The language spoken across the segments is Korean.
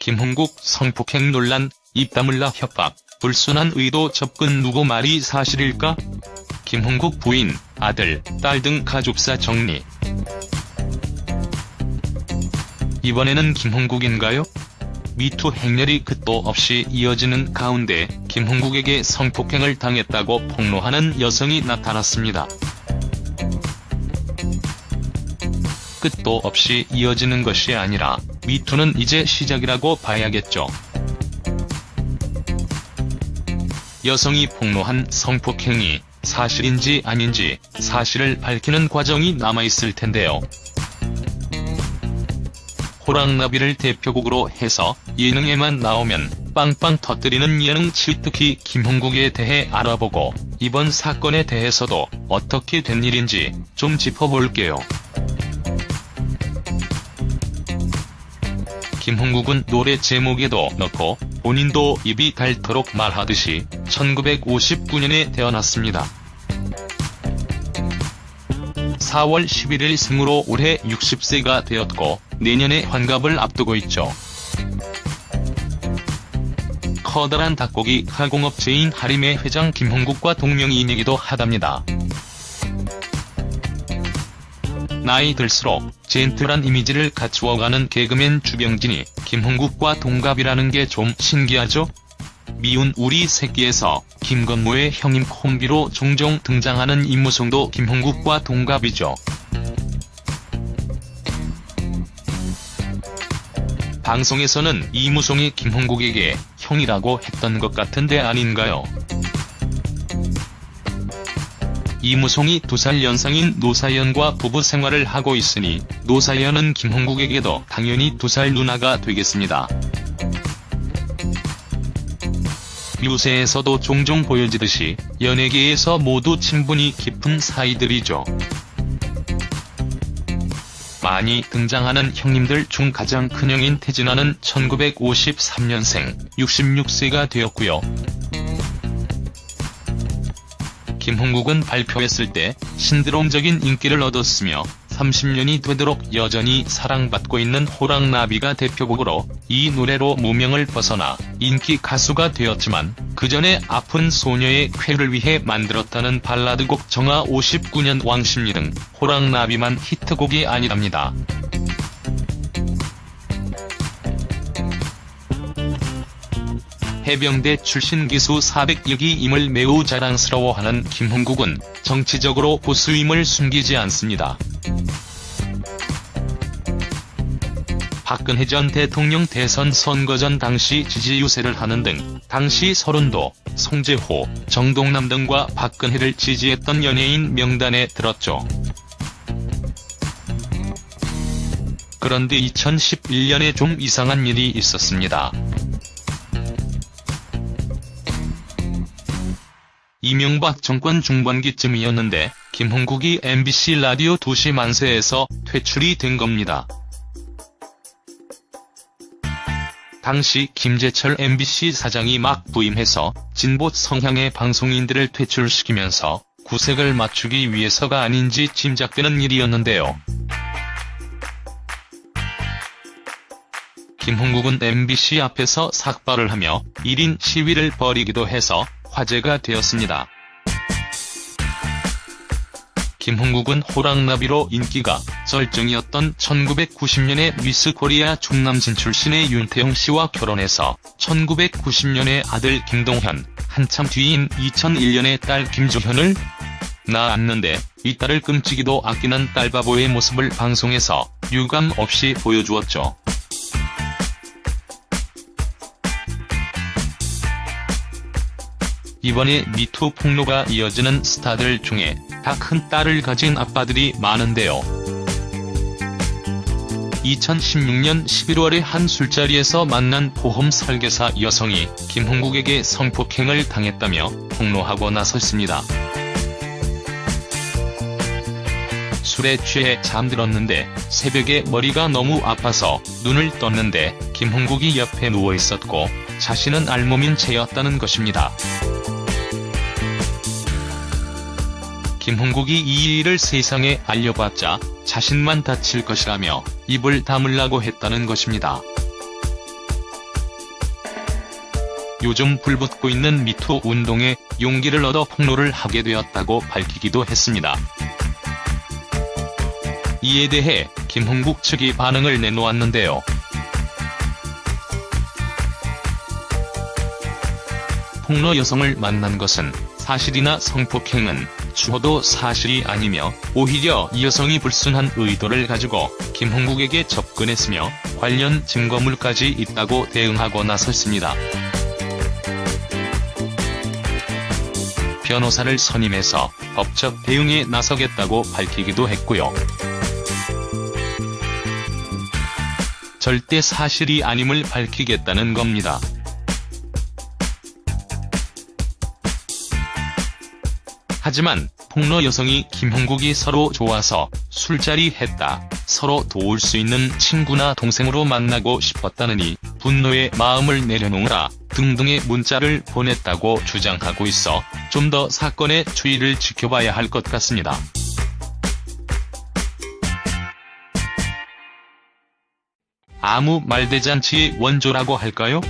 김홍국 성폭행 논란, 입 다물라 협박, 불순한 의도 접근 누구 말이 사실일까? 김홍국 부인, 아들, 딸 등 가족사 정리. 이번에는 김홍국인가요? 미투 행렬이 끝도 없이 이어지는 가운데 김홍국에게 성폭행을 당했다고 폭로하는 여성이 나타났습니다. 끝도 없이 이어지는 것이 아니라 미투는 이제 시작이라고 봐야겠죠. 여성이 폭로한 성폭행이 사실인지 아닌지 사실을 밝히는 과정이 남아있을 텐데요. 호랑나비를 대표곡으로 해서 예능에만 나오면 빵빵 터뜨리는 예능치, 특히 김홍국에 대해 알아보고 이번 사건에 대해서도 어떻게 된 일인지 좀 짚어볼게요. 김홍국은 노래 제목에도 넣고 본인도 입이 닳도록 말하듯이 1959년에 태어났습니다. 4월 11일 생으로 올해 60세가 되었고 내년에 환갑을 앞두고 있죠. 커다란 닭고기 가공업체인 하림의 회장 김홍국과 동명이인이기도 하답니다. 나이 들수록 젠틀한 이미지를 갖추어가는 개그맨 주병진이 김홍국과 동갑이라는 게 좀 신기하죠? 미운 우리 새끼에서 김건모의 형님 콤비로 종종 등장하는 임무송도 김홍국과 동갑이죠. 방송에서는 이무송이 김홍국에게 형이라고 했던 것 같은데 아닌가요? 이무송이 2살 연상인 노사연과 부부 생활을 하고 있으니 노사연은 김홍국에게도 당연히 2살 누나가 되겠습니다. 유세에서도 종종 보여지듯이 연예계에서 모두 친분이 깊은 사이들이죠. 많이 등장하는 형님들 중 가장 큰형인 태진아는 1953년생 66세가 되었고요. 김홍국은 발표했을 때 신드롬적인 인기를 얻었으며 30년이 되도록 여전히 사랑받고 있는 호랑나비가 대표곡으로 이 노래로 무명을 벗어나 인기 가수가 되었지만 그 전에 아픈 소녀의 쾌를 위해 만들었다는 발라드곡 정아 59년 왕십리 등 호랑나비만 히트곡이 아니랍니다. 해병대 출신 기수 406기임을 매우 자랑스러워하는 김홍국은 정치적으로 보수임을 숨기지 않습니다. 박근혜 전 대통령 대선 선거 전 당시 지지 유세를 하는 등 당시 서른도, 송재호, 정동남 등과 박근혜를 지지했던 연예인 명단에 들었죠. 그런데 2011년에 좀 이상한 일이 있었습니다. 이명박 정권 중반기쯤이었는데 김홍국이 MBC 라디오 2시 만세에서 퇴출이 된 겁니다. 당시 김재철 MBC 사장이 막 부임해서 진보 성향의 방송인들을 퇴출시키면서 구색을 맞추기 위해서가 아닌지 짐작되는 일이었는데요. 김홍국은 MBC 앞에서 삭발을 하며 1인 시위를 벌이기도 해서 화제가 되었습니다. 김홍국은 호랑나비로 인기가 절정이었던 1990년에 미스 코리아 충남진 출신의 윤태영 씨와 결혼해서 1990년에 아들 김동현, 한참 뒤인 2001년에 딸 김조현을 낳았는데 이 딸을 끔찍이도 아끼는 딸바보의 모습을 방송에서 유감 없이 보여주었죠. 이번에 미투 폭로가 이어지는 스타들 중에 다 큰 딸을 가진 아빠들이 많은데요. 2016년 11월에 한 술자리에서 만난 보험 설계사 여성이 김홍국에게 성폭행을 당했다며 폭로하고 나섰습니다. 술에 취해 잠들었는데 새벽에 머리가 너무 아파서 눈을 떴는데 김홍국이 옆에 누워있었고 자신은 알몸인 채였다는 것입니다. 김홍국이 이 일을 세상에 알려봤자 자신만 다칠 것이라며 입을 다물라고 했다는 것입니다. 요즘 불붙고 있는 미투 운동에 용기를 얻어 폭로를 하게 되었다고 밝히기도 했습니다. 이에 대해 김홍국 측이 반응을 내놓았는데요. 폭로 여성을 만난 것은 사실이나 성폭행은 추호도 사실이 아니며 오히려 이 여성이 불순한 의도를 가지고 김홍국에게 접근했으며 관련 증거물까지 있다고 대응하고 나섰습니다. 변호사를 선임해서 법적 대응에 나서겠다고 밝히기도 했고요. 절대 사실이 아님을 밝히겠다는 겁니다. 하지만 폭로 여성이 김홍국이 서로 좋아서 술자리 했다, 서로 도울 수 있는 친구나 동생으로 만나고 싶었다느니 분노의 마음을 내려놓으라 등등의 문자를 보냈다고 주장하고 있어 좀 더 사건의 추이를 지켜봐야 할 것 같습니다. 아무 말대잔치의 원조라고 할까요?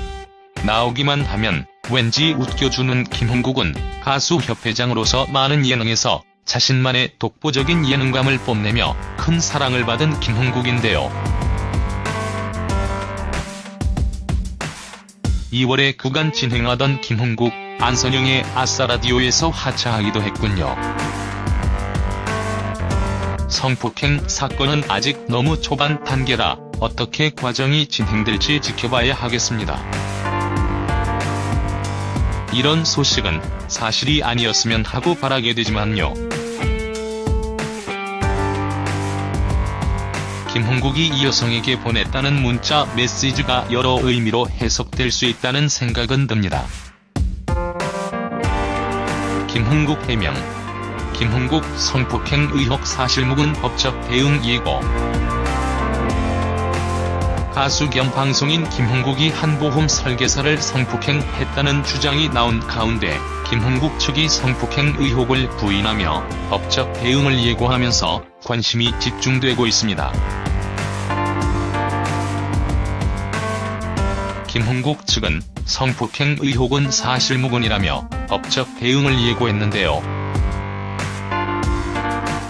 나오기만 하면 왠지 웃겨주는 김홍국은 가수협회장으로서 많은 예능에서 자신만의 독보적인 예능감을 뽐내며 큰 사랑을 받은 김홍국인데요. 2월에 구간 진행하던 김홍국, 안선영의 아싸라디오에서 하차하기도 했군요. 성폭행 사건은 아직 너무 초반 단계라 어떻게 과정이 진행될지 지켜봐야 하겠습니다. 이런 소식은 사실이 아니었으면 하고 바라게 되지만요. 김홍국이 이 여성에게 보냈다는 문자 메시지가 여러 의미로 해석될 수 있다는 생각은 듭니다. 김홍국 해명. 김홍국 성폭행 의혹 사실 묵은 법적 대응 예고. 가수 겸 방송인 김홍국이 한 보험 설계사를 성폭행했다는 주장이 나온 가운데 김홍국 측이 성폭행 의혹을 부인하며 법적 대응을 예고하면서 관심이 집중되고 있습니다. 김홍국 측은 성폭행 의혹은 사실무근이라며 법적 대응을 예고했는데요.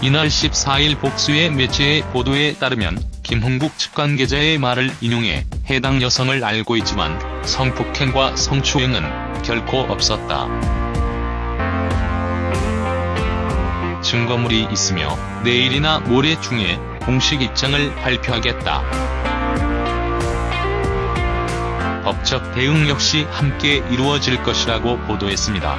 이날 14일 복수의 매체의 보도에 따르면 김홍국 측 관계자의 말을 인용해 해당 여성을 알고 있지만 성폭행과 성추행은 결코 없었다. 증거물이 있으며 내일이나 모레 중에 공식 입장을 발표하겠다. 법적 대응 역시 함께 이루어질 것이라고 보도했습니다.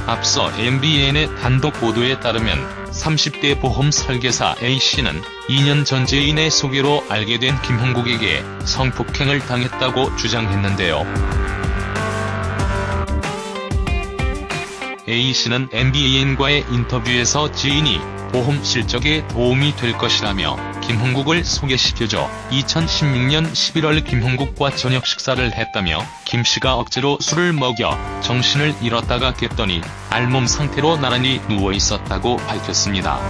앞서 MBN의 단독 보도에 따르면 30대 보험 설계사 A씨는 2년 전 지인의 소개로 알게 된 김홍국에게 성폭행을 당했다고 주장했는데요. A씨는 MBN과의 인터뷰에서 지인이 보험 실적에 도움이 될 것이라며 김홍국을 소개시켜줘 2016년 11월 김홍국과 저녁 식사를 했다며 김씨가 억지로 술을 먹여 정신을 잃었다가 깼더니 알몸 상태로 나란히 누워 있었다고 밝혔습니다.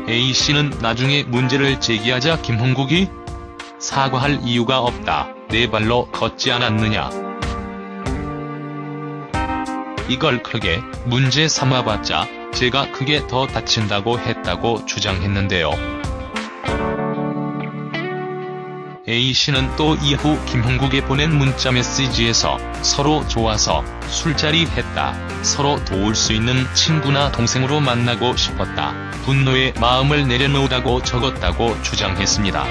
A씨는 나중에 문제를 제기하자 김홍국이 사과할 이유가 없다. 내 발로 걷지 않았느냐. 이걸 크게 문제 삼아봤자 제가 크게 더 다친다고 했다고 주장했는데요. A씨는 또 이후 김홍국에 보낸 문자 메시지에서 서로 좋아서 술자리 했다. 서로 도울 수 있는 친구나 동생으로 만나고 싶었다. 분노의 마음을 내려놓으라고 적었다고 주장했습니다.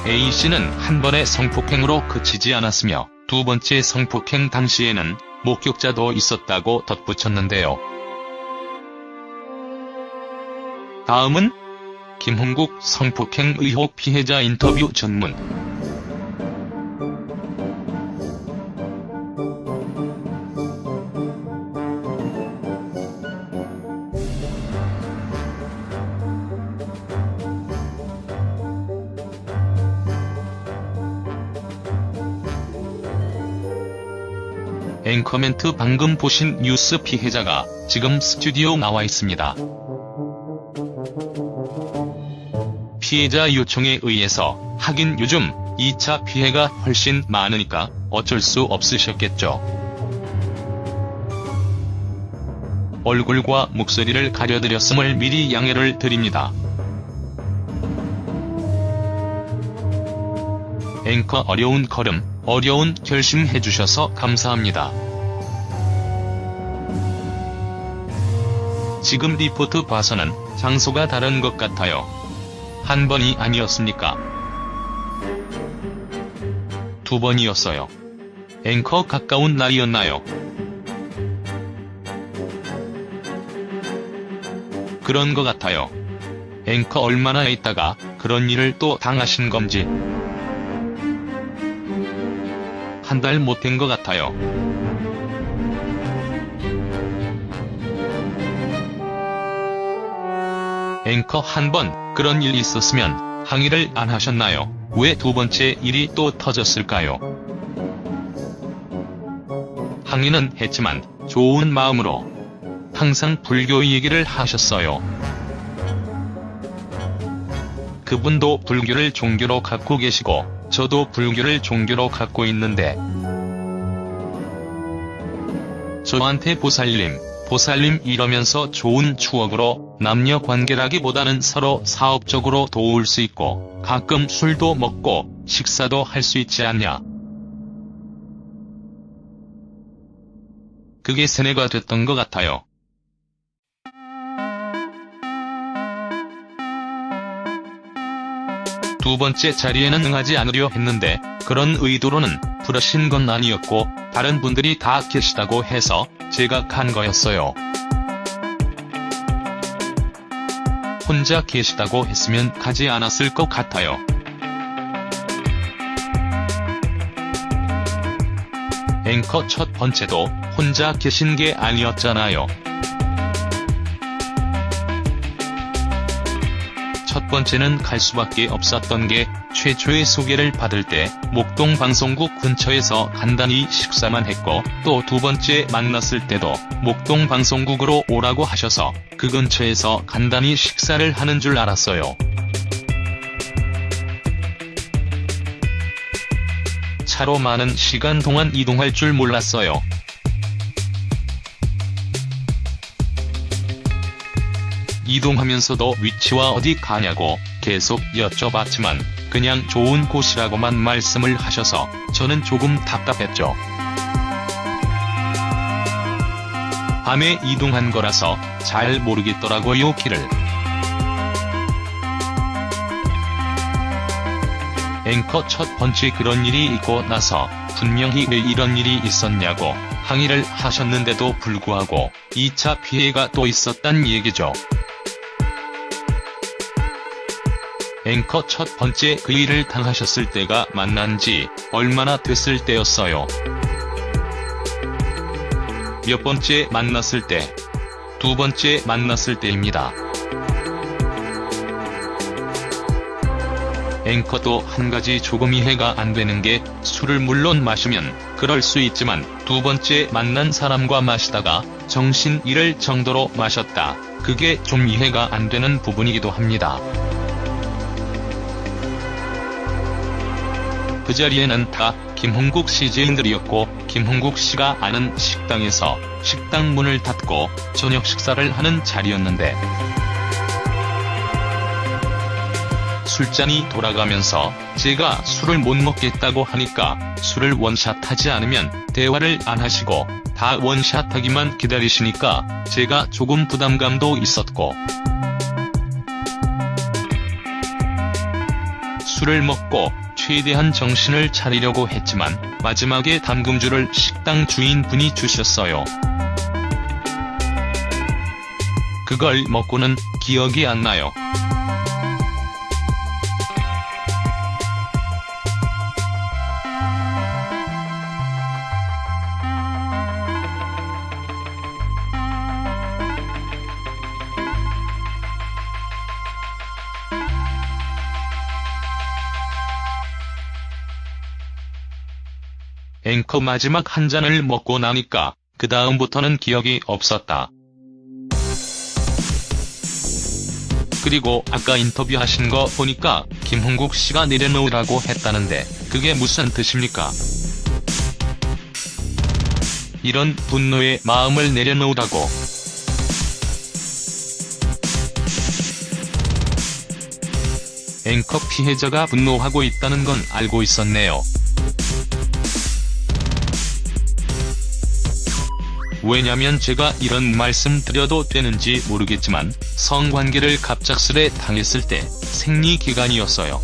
A씨는 한 번의 성폭행으로 그치지 않았으며 두 번째 성폭행 당시에는 목격자도 있었다고 덧붙였는데요. 다음은 김홍국 성폭행 의혹 피해자 인터뷰 전문. 앵커멘트 방금 보신 뉴스 피해자가 지금 스튜디오 나와 있습니다. 피해자 요청에 의해서 하긴 요즘 2차 피해가 훨씬 많으니까 어쩔 수 없으셨겠죠. 얼굴과 목소리를 가려드렸음을 미리 양해를 드립니다. 앵커 어려운 걸음, 어려운 결심 해주셔서 감사합니다. 지금 리포트 봐서는 장소가 다른 것 같아요. 한 번이 아니었습니까? 두 번이었어요. 앵커 가까운 날이었나요? 그런 것 같아요. 앵커 얼마나 있다가 그런 일을 또 당하신 건지. 한 달 못 된 것 같아요. 앵커 한 번 그런 일 있었으면 항의를 안 하셨나요? 왜 두 번째 일이 또 터졌을까요? 항의는 했지만 좋은 마음으로 항상 불교 얘기를 하셨어요. 그분도 불교를 종교로 갖고 계시고 저도 불교를 종교로 갖고 있는데 저한테 보살님 이러면서 좋은 추억으로 남녀 관계라기보다는 서로 사업적으로 도울 수 있고 가끔 술도 먹고 식사도 할 수 있지 않냐. 그게 세뇌가 됐던 것 같아요. 두 번째 자리에는 응하지 않으려 했는데 그런 의도로는 부르신 건 아니었고 다른 분들이 다 계시다고 해서 제가 간 거였어요. 혼자 계시다고 했으면 가지 않았을 것 같아요. 앵커 첫 번째도 혼자 계신 게 아니었잖아요. 첫 번째는 갈 수밖에 없었던 게 최초의 소개를 받을 때 목동 방송국 근처에서 간단히 식사만 했고 또 두 번째 만났을 때도 목동 방송국으로 오라고 하셔서 그 근처에서 간단히 식사를 하는 줄 알았어요. 차로 많은 시간 동안 이동할 줄 몰랐어요. 이동하면서도 위치와 어디 가냐고 계속 여쭤봤지만 그냥 좋은 곳이라고만 말씀을 하셔서 저는 조금 답답했죠. 밤에 이동한 거라서 잘 모르겠더라고요, 길을. 앵커 첫 번째 그런 일이 있고 나서 분명히 왜 이런 일이 있었냐고 항의를 하셨는데도 불구하고 2차 피해가 또 있었단 얘기죠. 앵커 첫 번째 그 일을 당하셨을 때가 만난 지 얼마나 됐을 때였어요. 몇 번째 만났을 때? 두 번째 만났을 때입니다. 앵커도 한 가지 조금 이해가 안 되는 게 술을 물론 마시면 그럴 수 있지만 두 번째 만난 사람과 마시다가 정신 잃을 정도로 마셨다. 그게 좀 이해가 안 되는 부분이기도 합니다. 그 자리에는 다 김홍국 씨 지인들이었고 김홍국 씨가 아는 식당에서 식당 문을 닫고 저녁 식사를 하는 자리였는데 술잔이 돌아가면서 제가 술을 못 먹겠다고 하니까 술을 원샷하지 않으면 대화를 안 하시고 다 원샷하기만 기다리시니까 제가 조금 부담감도 있었고 술을 먹고 최대한 정신을 차리려고 했지만 마지막에 담금주를 식당 주인분이 주셨어요. 그걸 먹고는 기억이 안 나요. 앵커 마지막 한 잔을 먹고 나니까 그 다음부터는 기억이 없었다. 그리고 아까 인터뷰하신 거 보니까 김홍국 씨가 내려놓으라고 했다는데 그게 무슨 뜻입니까? 이런 분노의 마음을 내려놓으라고. 앵커 피해자가 분노하고 있다는 건 알고 있었네요. 왜냐면 제가 이런 말씀 드려도 되는지 모르겠지만 성관계를 갑작스레 당했을 때 생리기간이었어요.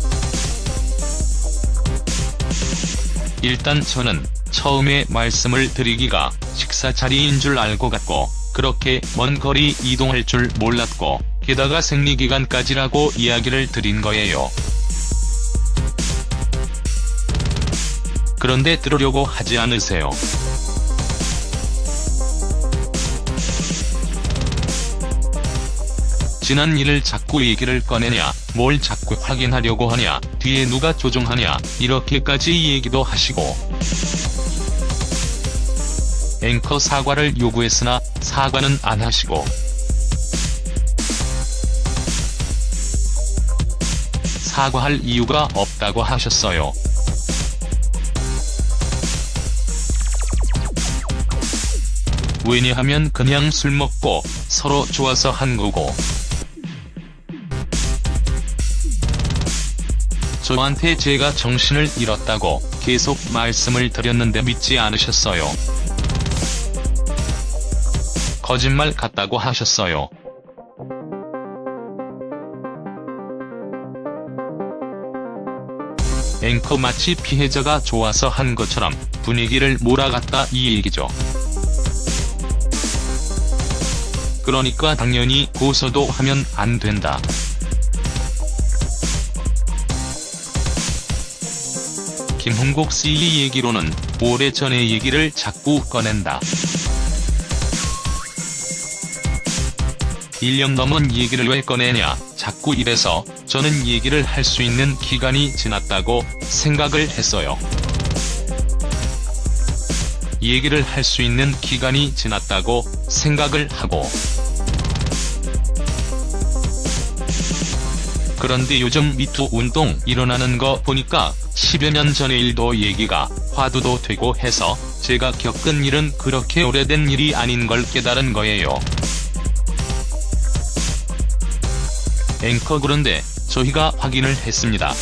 일단 저는 처음에 말씀을 드리기가 식사 자리인 줄 알고 갔고 그렇게 먼 거리 이동할 줄 몰랐고 게다가 생리기간까지라고 이야기를 드린 거예요. 그런데 들으려고 하지 않으세요. 지난 일을 자꾸 얘기를 꺼내냐, 뭘 자꾸 확인하려고 하냐, 뒤에 누가 조종하냐, 이렇게까지 얘기도 하시고. 앵커 사과를 요구했으나 사과는 안 하시고. 사과할 이유가 없다고 하셨어요. 왜냐하면 그냥 술 먹고 서로 좋아서 한 거고. 저한테 제가 정신을 잃었다고 계속 말씀을 드렸는데 믿지 않으셨어요. 거짓말 같다고 하셨어요. 앵커 마치 피해자가 좋아서 한 것처럼 분위기를 몰아갔다 이 얘기죠. 그러니까 당연히 고소도 하면 안 된다. 김홍국 씨 얘기로는 오래전의 얘기를 자꾸 꺼낸다. 1년 넘은 얘기를 왜 꺼내냐, 자꾸 이래서 저는 얘기를 할 수 있는 기간이 지났다고 생각을 했어요. 얘기를 할 수 있는 기간이 지났다고 생각을 하고. 그런데 요즘 미투 운동 일어나는 거 보니까 10여 년 전의 일도 얘기가 화두도 되고 해서 제가 겪은 일은 그렇게 오래된 일이 아닌 걸 깨달은 거예요. 앵커 그런데 저희가 확인을 했습니다.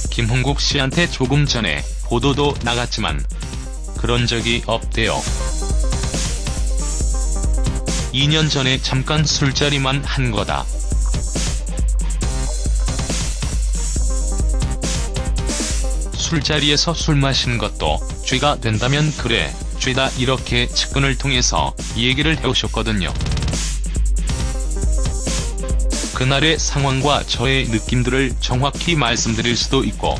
김홍국 씨한테 조금 전에 보도도 나갔지만 그런 적이 없대요. 2년 전에 잠깐 술자리만 한 거다. 술자리에서 술 마신 것도 죄가 된다면 그래, 죄다 이렇게 측근을 통해서 얘기를 해오셨거든요. 그날의 상황과 저의 느낌들을 정확히 말씀드릴 수도 있고.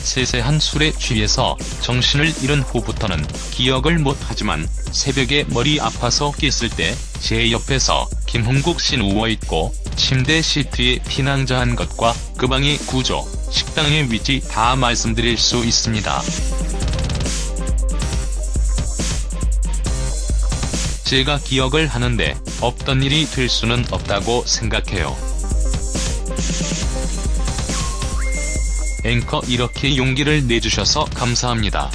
세세한 술에 취해서 정신을 잃은 후부터는 기억을 못하지만 새벽에 머리 아파서 깼을 때 제 옆에서 김홍국 씨 누워있고 침대 시트에 피난자한 것과 그 방의 구조, 식당의 위치 다 말씀드릴 수 있습니다. 제가 기억을 하는데 없던 일이 될 수는 없다고 생각해요. 앵커 이렇게 용기를 내주셔서 감사합니다.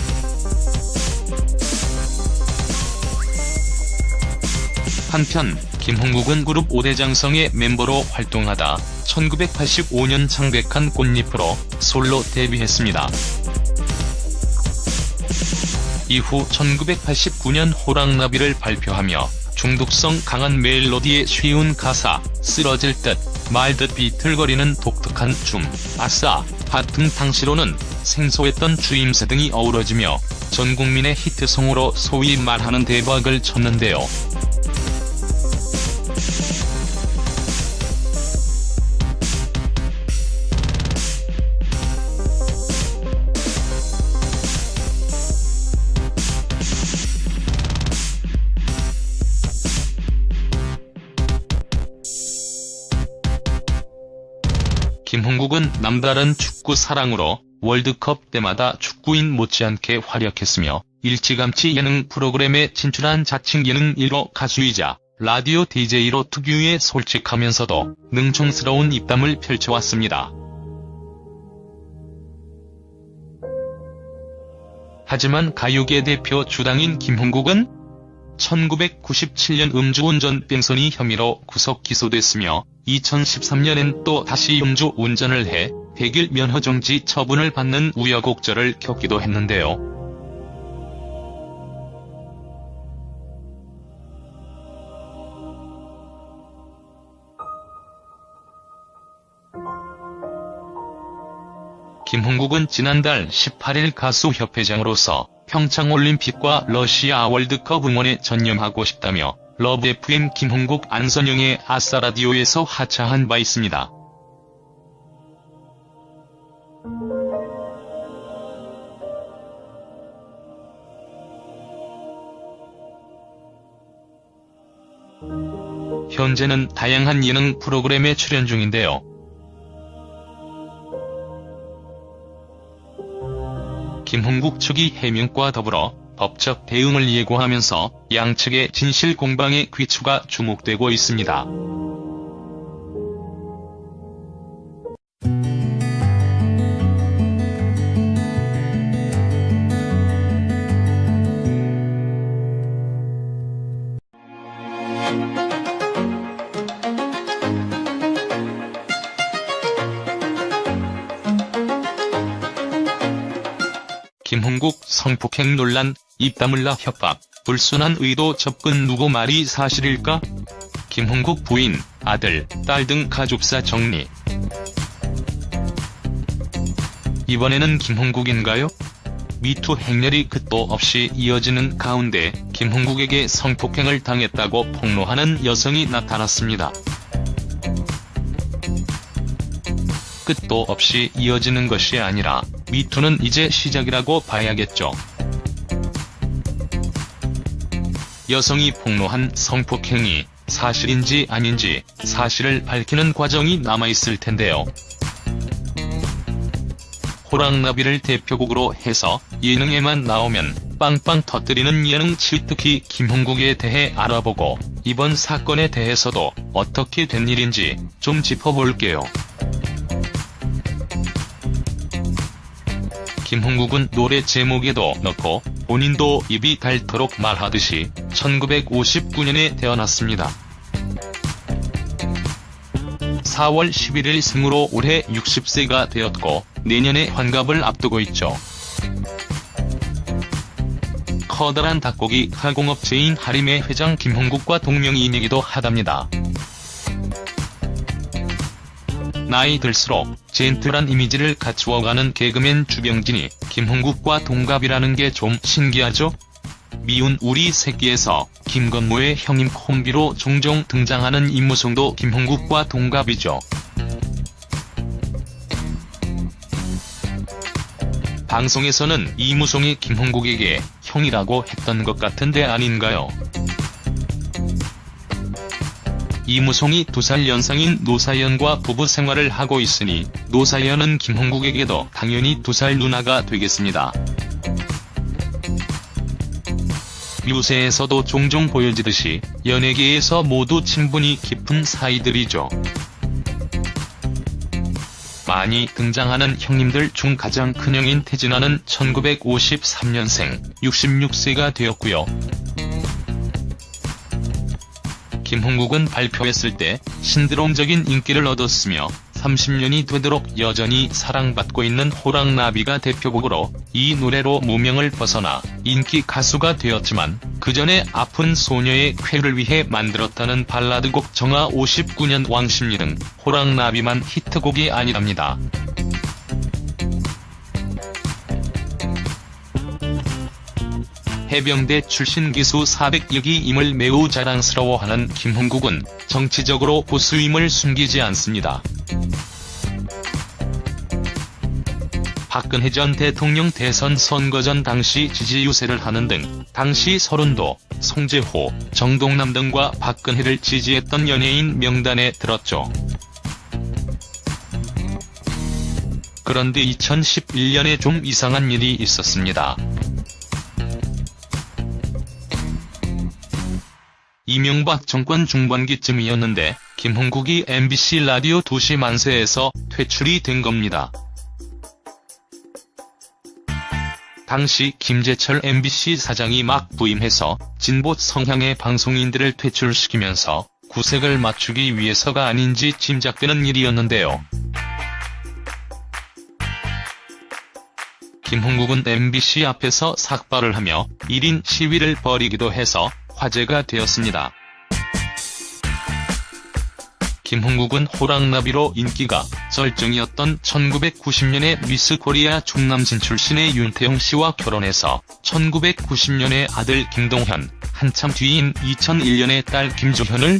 한편 김홍국은 그룹 5대장성의 멤버로 활동하다 1985년 창백한 꽃잎으로 솔로 데뷔했습니다. 이후 1989년 호랑나비를 발표하며 중독성 강한 멜로디에 쉬운 가사, 쓰러질 듯 말 듯 비틀거리는 독특한 춤, 아싸, 핫 등 당시로는 생소했던 주임새 등이 어우러지며 전국민의 히트송으로 소위 말하는 대박을 쳤는데요. 김홍국은 남다른 축구 사랑으로 월드컵 때마다 축구인 못지않게 활약했으며 일찌감치 예능 프로그램에 진출한 자칭 예능 1호 가수이자 라디오 DJ로 특유의 솔직하면서도 능청스러운 입담을 펼쳐왔습니다. 하지만 가요계 대표 주당인 김홍국은 1997년 음주운전 뺑소니 혐의로 구속 기소됐으며 2013년엔 또 다시 음주운전을 해 100일 면허정지 처분을 받는 우여곡절을 겪기도 했는데요. 김홍국은 지난달 18일 가수협회장으로서 평창올림픽과 러시아 월드컵 응원에 전념하고 싶다며 러브 FM 김홍국 안선영의 아싸라디오에서 하차한 바 있습니다. 현재는 다양한 예능 프로그램에 출연 중인데요. 김홍국 측이 해명과 더불어 법적 대응을 예고하면서 양측의 진실 공방의 귀추가 주목되고 있습니다. 김홍국 성폭행 논란, 입다물라 협박, 불순한 의도 접근 누구 말이 사실일까? 김홍국 부인, 아들, 딸 등 가족사 정리. 이번에는 김홍국인가요? 미투 행렬이 끝도 없이 이어지는 가운데 김홍국에게 성폭행을 당했다고 폭로하는 여성이 나타났습니다. 끝도 없이 이어지는 것이 아니라 미투는 이제 시작이라고 봐야겠죠. 여성이 폭로한 성폭행이 사실인지 아닌지 사실을 밝히는 과정이 남아있을 텐데요. 호랑나비를 대표곡으로 해서 예능에만 나오면 빵빵 터뜨리는 예능치, 특히 김홍국에 대해 알아보고 이번 사건에 대해서도 어떻게 된 일인지 좀 짚어볼게요. 김홍국은 노래 제목에도 넣고 본인도 입이 닳도록 말하듯이 1959년에 태어났습니다. 4월 11일 생으로 올해 60세가 되었고 내년에 환갑을 앞두고 있죠. 커다란 닭고기 가공업체인 하림의 회장 김홍국과 동명이인이기도 하답니다. 나이 들수록 젠틀한 이미지를 갖추어가는 개그맨 주병진이 김홍국과 동갑이라는 게 좀 신기하죠? 미운 우리 새끼에서 김건모의 형님 콤비로 종종 등장하는 이무송도 김홍국과 동갑이죠. 방송에서는 이무송이 김홍국에게 형이라고 했던 것 같은데 아닌가요? 이무송이 2살 연상인 노사연과 부부 생활을 하고 있으니 노사연은 김홍국에게도 당연히 2살 누나가 되겠습니다. 유세에서도 종종 보여지듯이 연예계에서 모두 친분이 깊은 사이들이죠. 많이 등장하는 형님들 중 가장 큰형인 태진아는 1953년생 66세가 되었고요. 김홍국은 발표했을 때 신드롬적인 인기를 얻었으며 30년이 되도록 여전히 사랑받고 있는 호랑나비가 대표곡으로 이 노래로 무명을 벗어나 인기 가수가 되었지만 그 전에 아픈 소녀의 쾌를 위해 만들었다는 발라드곡 정아 59년 왕십리 등 호랑나비만 히트곡이 아니랍니다. 해병대 출신 기수 400여기임을 매우 자랑스러워하는 김홍국은 정치적으로 보수임을 숨기지 않습니다. 박근혜 전 대통령 대선 선거 전 당시 지지 유세를 하는 등 당시 서른도, 송재호, 정동남 등과 박근혜를 지지했던 연예인 명단에 들었죠. 그런데 2011년에 좀 이상한 일이 있었습니다. 이명박 정권 중반기쯤이었는데 김홍국이 MBC 라디오 2시 만세에서 퇴출이 된 겁니다. 당시 김재철 MBC 사장이 막 부임해서 진보 성향의 방송인들을 퇴출시키면서 구색을 맞추기 위해서가 아닌지 짐작되는 일이었는데요. 김홍국은 MBC 앞에서 삭발을 하며 1인 시위를 벌이기도 해서 화제가 되었습니다. 김홍국은 호랑나비로 인기가 절정이었던 1990년에 미스 코리아 충남진 출신의 윤태영 씨와 결혼해서 1990년에 아들 김동현, 한참 뒤인 2001년에 딸 김조현을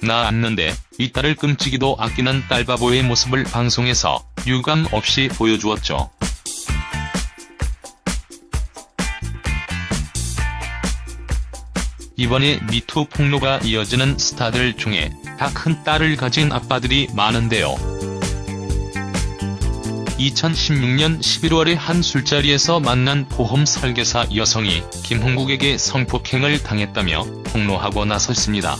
낳았는데 이 딸을 끔찍이도 아끼는 딸바보의 모습을 방송에서 유감 없이 보여주었죠. 이번에 미투 폭로가 이어지는 스타들 중에 다 큰 딸을 가진 아빠들이 많은데요. 2016년 11월에 한 술자리에서 만난 보험 설계사 여성이 김홍국에게 성폭행을 당했다며 폭로하고 나섰습니다.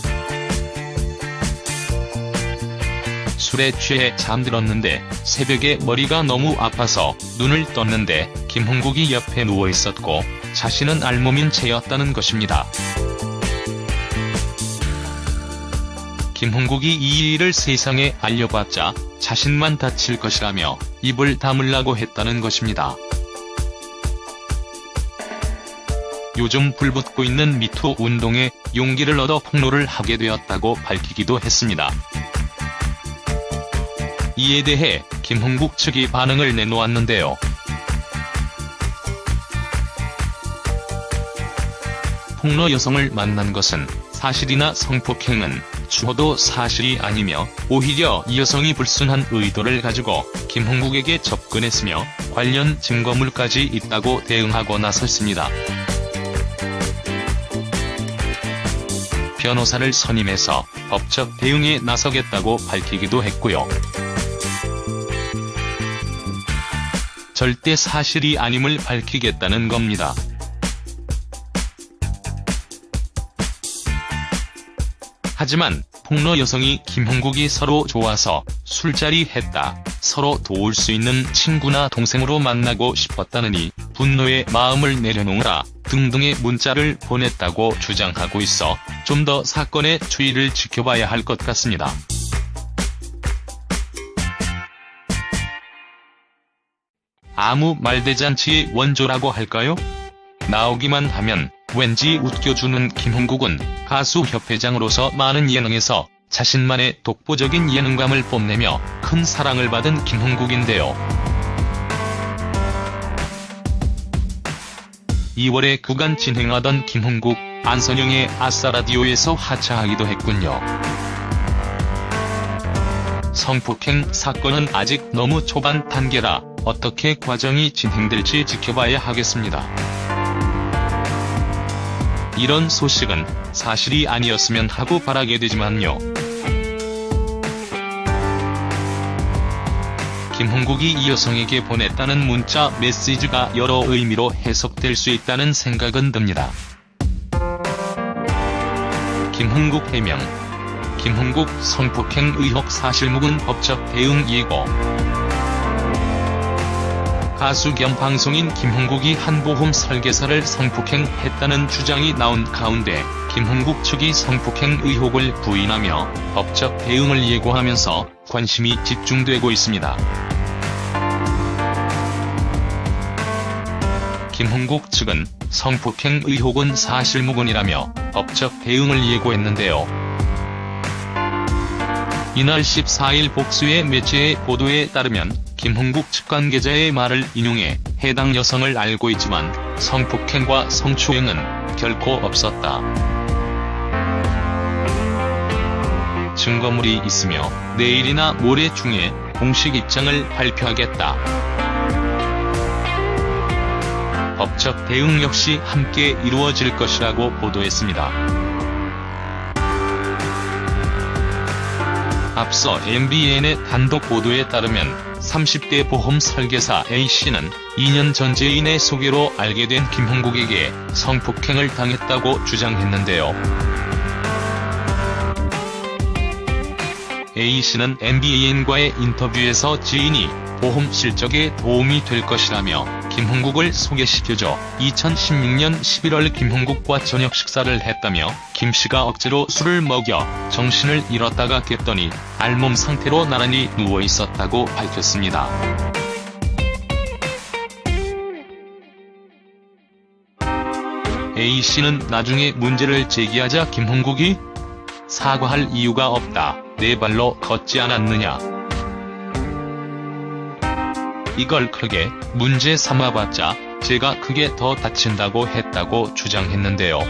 술에 취해 잠들었는데 새벽에 머리가 너무 아파서 눈을 떴는데 김홍국이 옆에 누워있었고 자신은 알몸인 채였다는 것입니다. 김홍국이 이 일을 세상에 알려봤자 자신만 다칠 것이라며 입을 다물라고 했다는 것입니다. 요즘 불붙고 있는 미투 운동에 용기를 얻어 폭로를 하게 되었다고 밝히기도 했습니다. 이에 대해 김홍국 측이 반응을 내놓았는데요. 폭로 여성을 만난 것은 사실이나 성폭행은 추호도 사실이 아니며 오히려 이 여성이 불순한 의도를 가지고 김홍국에게 접근했으며 관련 증거물까지 있다고 대응하고 나섰습니다. 변호사를 선임해서 법적 대응에 나서겠다고 밝히기도 했고요. 절대 사실이 아님을 밝히겠다는 겁니다. 하지만 폭로 여성이 김홍국이 서로 좋아서 술자리 했다, 서로 도울 수 있는 친구나 동생으로 만나고 싶었다느니 분노의 마음을 내려놓으라 등등의 문자를 보냈다고 주장하고 있어 좀 더 사건의 추이를 지켜봐야 할 것 같습니다. 아무 말대잔치의 원조라고 할까요? 나오기만 하면 왠지 웃겨주는 김홍국은 가수협회장으로서 많은 예능에서 자신만의 독보적인 예능감을 뽐내며 큰 사랑을 받은 김홍국인데요. 2월에 그간 진행하던 김홍국, 안선영의 아싸라디오에서 하차하기도 했군요. 성폭행 사건은 아직 너무 초반 단계라 어떻게 과정이 진행될지 지켜봐야 하겠습니다. 이런 소식은 사실이 아니었으면 하고 바라게 되지만요. 김홍국이 이 여성에게 보냈다는 문자 메시지가 여러 의미로 해석될 수 있다는 생각은 듭니다. 김홍국 해명. 김홍국 성폭행 의혹 사실 묵은 법적 대응 예고. 가수 겸 방송인 김홍국이 한 보험 설계사를 성폭행했다는 주장이 나온 가운데 김홍국 측이 성폭행 의혹을 부인하며 법적 대응을 예고하면서 관심이 집중되고 있습니다. 김홍국 측은 성폭행 의혹은 사실무근이라며 법적 대응을 예고했는데요. 이날 14일 복수의 매체의 보도에 따르면 김홍국 측 관계자의 말을 인용해 해당 여성을 알고 있지만 성폭행과 성추행은 결코 없었다. 증거물이 있으며 내일이나 모레 중에 공식 입장을 발표하겠다. 법적 대응 역시 함께 이루어질 것이라고 보도했습니다. 앞서 MBN의 단독 보도에 따르면 30대 보험 설계사 A씨는 2년 전 지인의 소개로 알게 된 김형국에게 성폭행을 당했다고 주장했는데요. A씨는 MBN과의 인터뷰에서 지인이 보험 실적에 도움이 될 것이라며 김형국을 소개시켜줘 2016년 11월 김형국과 저녁 식사를 했다며 김씨가 억지로 술을 먹여 정신을 잃었다가 깼더니 알몸 상태로 나란히 누워 있었다고 밝혔습니다. A씨는 나중에 문제를 제기하자 김형국이 사과할 이유가 없다. 내 발로 걷지 않았느냐. 이걸 크게 문제 삼아봤자 제가 크게 더 다친다고 했다고 주장했는데요.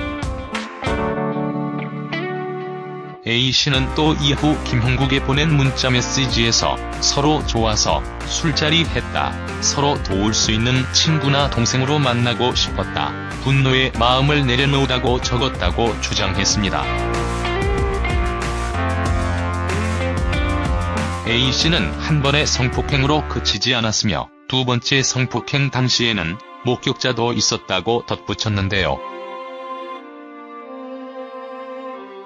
A씨는 또 이후 김형국에 보낸 문자 메시지에서 서로 좋아서 술자리 했다. 서로 도울 수 있는 친구나 동생으로 만나고 싶었다. 분노의 마음을 내려놓으라고 적었다고 주장했습니다. A씨는 한 번의 성폭행으로 그치지 않았으며 두 번째 성폭행 당시에는 목격자도 있었다고 덧붙였는데요.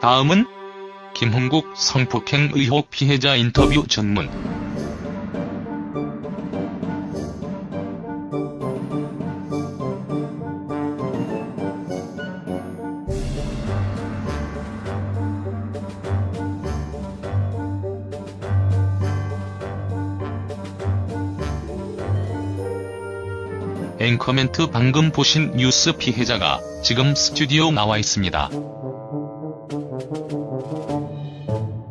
다음은 김형국 성폭행 의혹 피해자 인터뷰 전문. 앵커멘트 방금 보신 뉴스 피해자가 지금 스튜디오 나와 있습니다.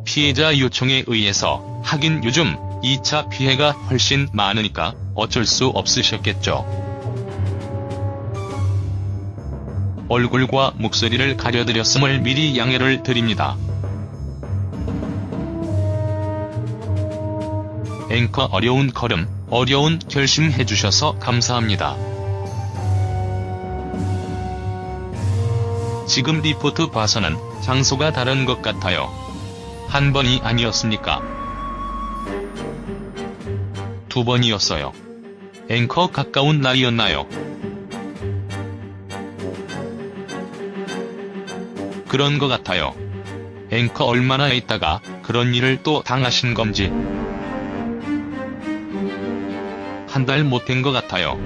피해자 요청에 의해서 하긴 요즘 2차 피해가 훨씬 많으니까 어쩔 수 없으셨겠죠. 얼굴과 목소리를 가려드렸음을 미리 양해를 드립니다. 앵커 어려운 걸음, 어려운 결심 해주셔서 감사합니다. 지금 리포트 봐서는 장소가 다른 것 같아요. 한 번이 아니었습니까? 두 번이었어요. 앵커 가까운 날이었나요? 그런 것 같아요. 앵커 얼마나 있다가 그런 일을 또 당하신 건지. 한 달 못 된 것 같아요.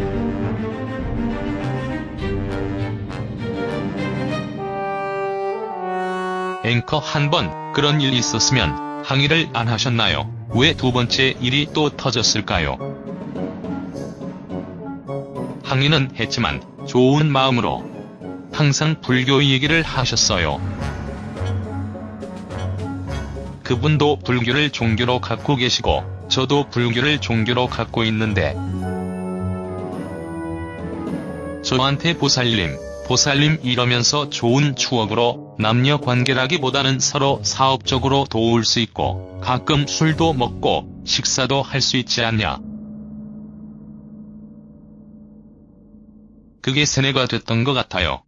앵커 한 번 그런 일 있었으면 항의를 안 하셨나요? 왜 두 번째 일이 또 터졌을까요? 항의는 했지만 좋은 마음으로 항상 불교 얘기를 하셨어요. 그분도 불교를 종교로 갖고 계시고 저도 불교를 종교로 갖고 있는데 저한테 보살님 이러면서 좋은 추억으로 남녀 관계라기보다는 서로 사업적으로 도울 수 있고 가끔 술도 먹고 식사도 할 수 있지 않냐. 그게 세뇌가 됐던 것 같아요.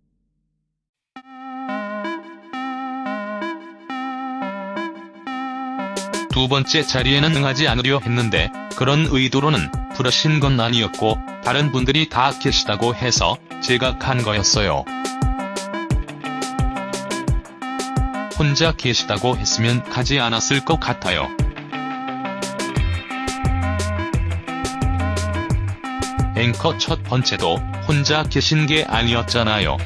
두 번째 자리에는 응하지 않으려 했는데 그런 의도로는 부르신 건 아니었고 다른 분들이 다 계시다고 해서 제가 간 거였어요. 혼자 계시다고 했으면 가지 않았을 것 같아요. 앵커 첫 번째도 혼자 계신 게 아니었잖아요.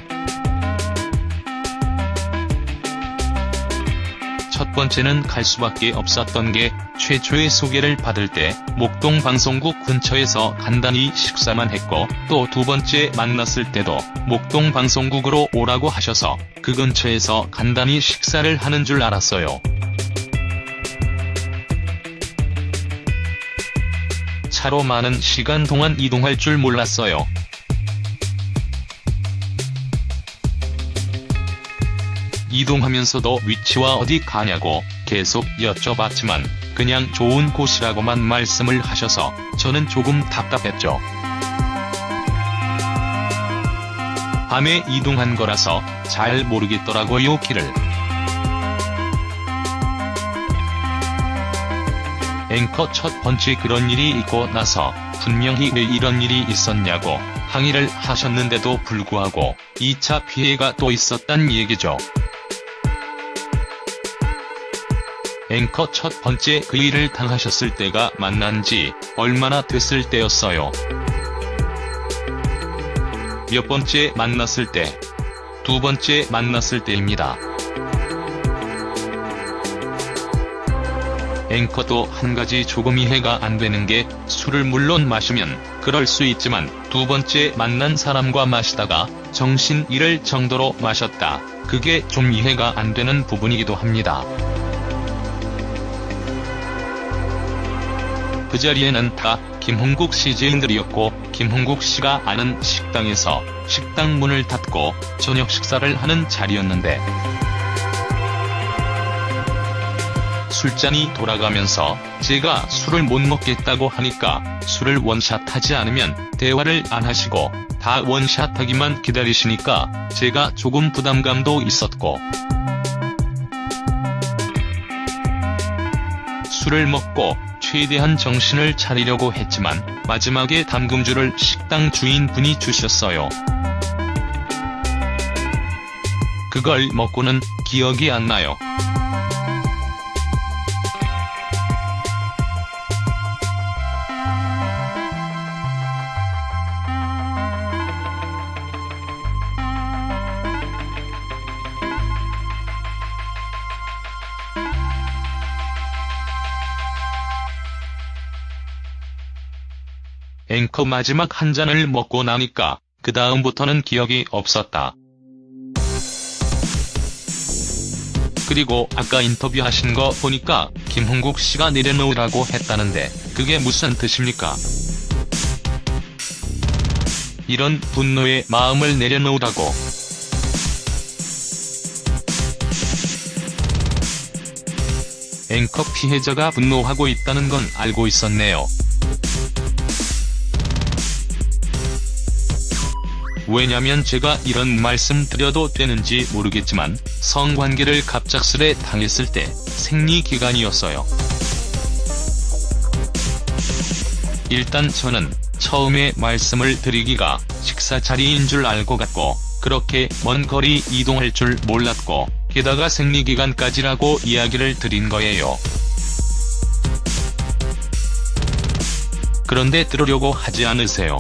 첫 번째는 갈 수밖에 없었던 게 최초의 소개를 받을 때 목동 방송국 근처에서 간단히 식사만 했고 또 두 번째 만났을 때도 목동 방송국으로 오라고 하셔서 그 근처에서 간단히 식사를 하는 줄 알았어요. 차로 많은 시간 동안 이동할 줄 몰랐어요. 이동하면서도 위치와 어디 가냐고 계속 여쭤봤지만 그냥 좋은 곳이라고만 말씀을 하셔서 저는 조금 답답했죠. 밤에 이동한 거라서 잘 모르겠더라고요 길을. 앵커 첫 번째 그런 일이 있고 나서 분명히 왜 이런 일이 있었냐고 항의를 하셨는데도 불구하고 2차 피해가 또 있었단 얘기죠. 앵커 첫 번째 그 일을 당하셨을 때가 만난 지 얼마나 됐을 때였어요. 몇 번째 만났을 때? 두 번째 만났을 때입니다. 앵커도 한 가지 조금 이해가 안 되는 게 술을 물론 마시면 그럴 수 있지만 두 번째 만난 사람과 마시다가 정신 잃을 정도로 마셨다. 그게 좀 이해가 안 되는 부분이기도 합니다. 그 자리에는 다 김홍국 씨 지인들이었고 김홍국 씨가 아는 식당에서 식당 문을 닫고 저녁 식사를 하는 자리였는데 술잔이 돌아가면서 제가 술을 못 먹겠다고 하니까 술을 원샷하지 않으면 대화를 안 하시고 다 원샷하기만 기다리시니까 제가 조금 부담감도 있었고 술을 먹고 최대한 정신을 차리려고 했지만 마지막에 담금주를 식당 주인분이 주셨어요. 그걸 먹고는 기억이 안 나요. 앵커 마지막 한 잔을 먹고 나니까 그 다음부터는 기억이 없었다. 그리고 아까 인터뷰하신 거 보니까 김홍국 씨가 내려놓으라고 했다는데 그게 무슨 뜻입니까? 이런 분노의 마음을 내려놓으라고. 앵커 피해자가 분노하고 있다는 건 알고 있었네요. 왜냐면 제가 이런 말씀 드려도 되는지 모르겠지만 성관계를 갑작스레 당했을 때 생리기간이었어요. 일단 저는 처음에 말씀을 드리기가 식사 자리인 줄 알고 갔고 그렇게 먼 거리 이동할 줄 몰랐고 게다가 생리기간까지라고 이야기를 드린 거예요. 그런데 들으려고 하지 않으세요.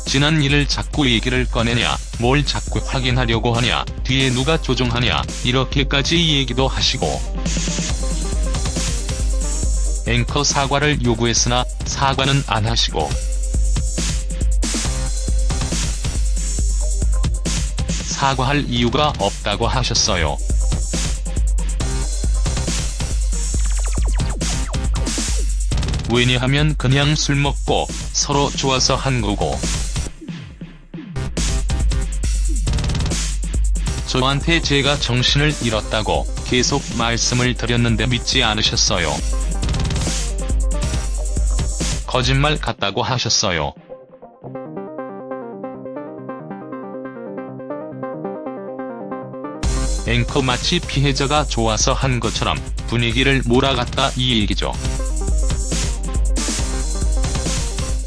지난 일을 자꾸 얘기를 꺼내냐, 뭘 자꾸 확인하려고 하냐, 뒤에 누가 조종하냐, 이렇게까지 얘기도 하시고 앵커 사과를 요구했으나 사과는 안 하시고 사과할 이유가 없다고 하셨어요. 왜냐하면 그냥 술 먹고 서로 좋아서 한 거고 저한테 제가 정신을 잃었다고 계속 말씀을 드렸는데 믿지 않으셨어요. 거짓말 같다고 하셨어요. 앵커 마치 피해자가 좋아서 한 것처럼 분위기를 몰아갔다 이 얘기죠.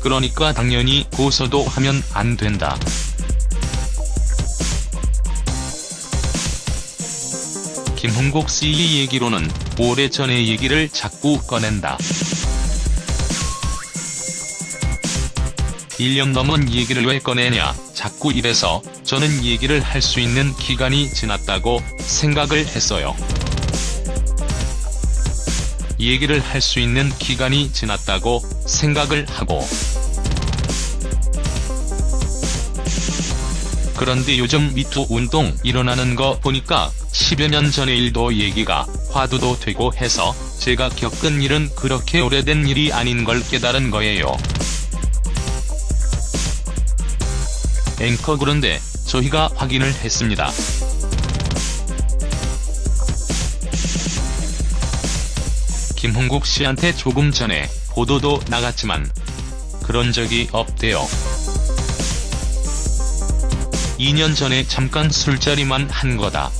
그러니까 당연히 고소도 하면 안 된다. 김홍국 씨 얘기로는 오래전의 얘기를 자꾸 꺼낸다. 1년 넘은 얘기를 왜 꺼내냐, 자꾸 이래서 저는 얘기를 할 수 있는 기간이 지났다고 생각을 했어요. 얘기를 할 수 있는 기간이 지났다고 생각을 하고 그런데 요즘 미투 운동 일어나는 거 보니까 10여 년 전의 일도 얘기가 화두도 되고 해서 제가 겪은 일은 그렇게 오래된 일이 아닌 걸 깨달은 거예요. 앵커 그런데 저희가 확인을 했습니다. 김홍국 씨한테 조금 전에 보도도 나갔지만 그런 적이 없대요. 2년 전에 잠깐 술자리만 한 거다.